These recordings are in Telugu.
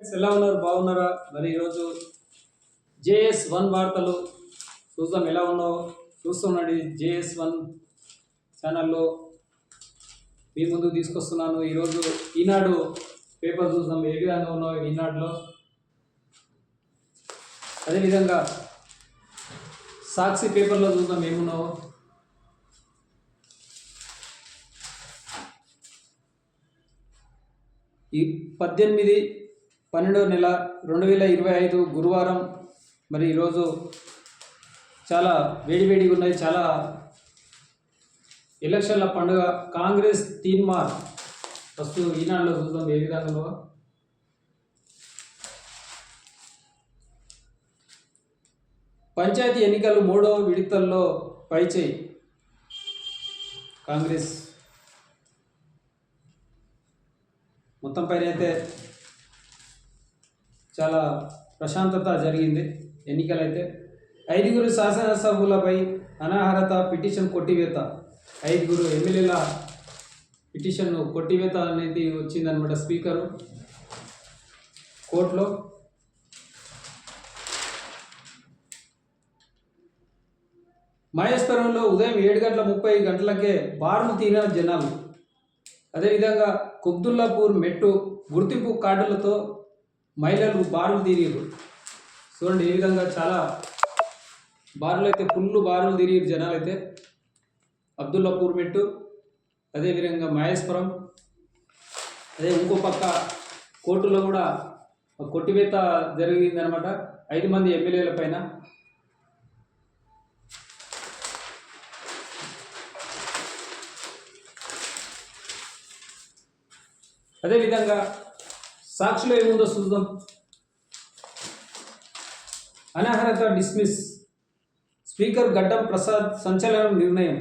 ఎలా ఉన్నారు? బాగున్నారా? మరి ఈరోజు JS1 వార్తలు చూద్దాం ఎలా ఉన్నావు చూస్తున్నాడు. JS1 ఛానల్లో మీ ముందుకు తీసుకొస్తున్నాను. ఈరోజు ఈనాడు పేపర్ చూద్దాం ఏ విధంగా ఉన్నావు ఈనాడులో. అదేవిధంగా సాక్షి పేపర్లో చూద్దాం ఏమున్నావు. ఈ 18/12/2025 గురువారం. మరి ఈరోజు చాలా వేడివేడిగా ఉన్నాయి. చాలా ఎలక్షన్ల పండుగ. కాంగ్రెస్ తీన్మార్ ఫస్ట్ ఈనాడులో చూద్దాం ఏ విధంగా. పంచాయతీ ఎన్నికలు 3వ విడతల్లో పైచేయి. కాంగ్రెస్ మొత్తం పైన అయితే చాలా ప్రశాంతత జరిగింది. ఎన్నికలైతే 5 శాసనసభ్యులపై అనర్హత పిటిషన్ కొట్టివేత. 5 ఎమ్మెల్యేల పిటిషన్ కొట్టివేత అనేది వచ్చిందనమాట స్పీకరు కోర్టులో. మహేశ్వరంలో ఉదయం 7:30 బారులు తీరిన జనాలు. అదేవిధంగా కుబ్దుల్లాపూర్ మెట్టు గుర్తింపు కార్డులతో మహిళలు బారులు తీరిరు. చూడండి ఏ విధంగా చాలా బారులు అయితే ఫుల్ బారులు తీరిరు జనాలు అయితే. అబ్దుల్లాపూర్ మెట్టు, అదేవిధంగా మహేశ్వరం, అదే ఇంకో పక్క కోర్టులో కూడా కొట్టివేత జరిగిందనమాట 5 మంది ఎమ్మెల్యేల పైన. అదేవిధంగా సాక్షిలో ఏముందో చూద్దాం. అనర్హత డిస్మిస్, స్పీకర్ గడ్డం ప్రసాద్ సంచలన నిర్ణయం.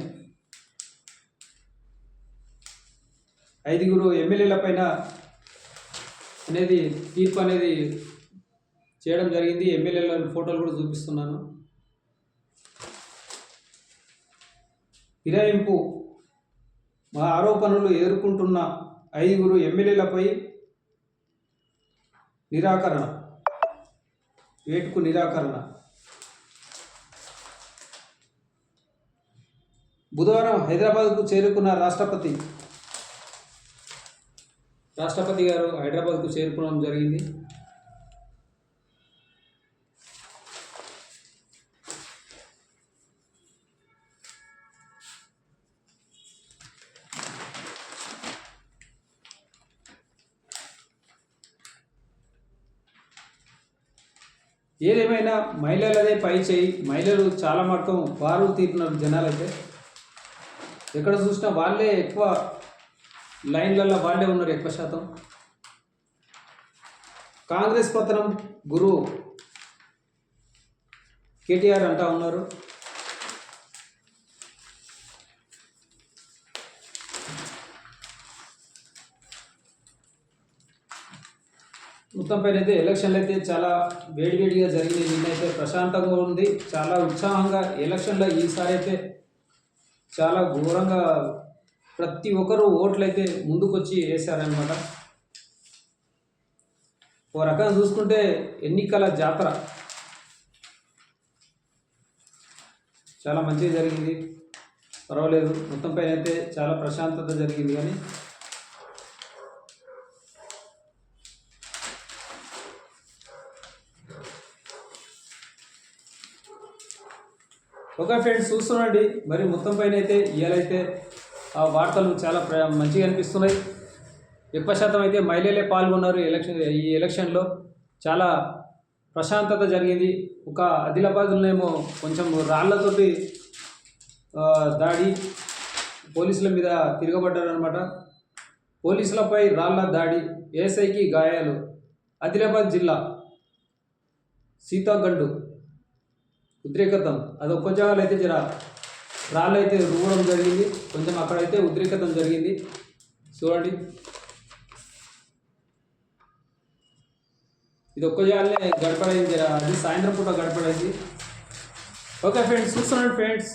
5 ఎమ్మెల్యేల పైన అనేది తీర్పు అనేది చేయడం జరిగింది. ఎమ్మెల్యేల ఫోటోలు కూడా చూపిస్తున్నాను. ఫిరాయింపు ఆరోపణలు ఎదుర్కొంటున్న 5 ఎమ్మెల్యేలపై నిరాకరణ, వేటుకు నిరాకరణ. బుధవారం హైదరాబాద్కు చేరుకున్న రాష్ట్రపతి గారు హైదరాబాద్కు చేరుకోవడం జరిగింది. ఏదేమైనా మహిళలదే పై చేయి. మహిళలు చాలా మటుకు బారులు తీరుతున్నారు జనాలైతే. ఎక్కడ చూసినా వాళ్ళే ఎక్కువ లైన్లలో వాళ్ళే ఉన్నారు ఎక్కువ శాతం. కాంగ్రెస్ పతనం గురువు కేటీఆర్ అంటా ఉన్నారు. మొత్తం పైన అయితే ఎలక్షన్లు అయితే చాలా వేడివేడిగా జరిగింది. నిన్నైతే ప్రశాంతంగా ఉంది, చాలా ఉత్సాహంగా. ఎలక్షన్లో ఈసారి అయితే చాలా ఘోరంగా ప్రతి ఒక్కరు ఓట్లు అయితే ముందుకొచ్చి వేశారనమాట. ఓ రకంగా చూసుకుంటే ఎన్నికల జాతర చాలా మంచిగా జరిగింది, పర్వాలేదు. మొత్తం పైన అయితే చాలా ప్రశాంతత జరిగింది. కానీ ఓకే ఫ్రెండ్స్ చూస్తున్నాండి. మరి మొత్తం పైన అయితే ఇవాళైతే ఆ వార్తలు చాలా మంచిగా అనిపిస్తున్నాయి. ఎక్కువ శాతం అయితే మహిళలే పాల్గొన్నారు ఈ ఎలక్షన్లో. చాలా ప్రశాంతత జరిగింది. ఒక ఆదిలాబాద్లోనేమో కొంచెం రాళ్లతోటి దాడి, పోలీసుల మీద తిరగబడ్డారనమాట. పోలీసులపై రాళ్ల దాడి, ఏఎస్ఐకి గాయాలు. ఆదిలాబాద్ జిల్లా సీతాగండు ఉద్రేకతం. అది ఒక్క జాగాలు అయితే రాళ్ళు అయితే రువ్వడం జరిగింది. కొంచెం అక్కడైతే ఉద్రేకతం జరిగింది. చూడండి ఇది ఒక్క జాగాలనే గడపడైంది. అది సాయంత్రం పూట గడపడైంది. ఓకే ఫ్రెండ్స్ చూస్తున్నాడు ఫ్రెండ్స్.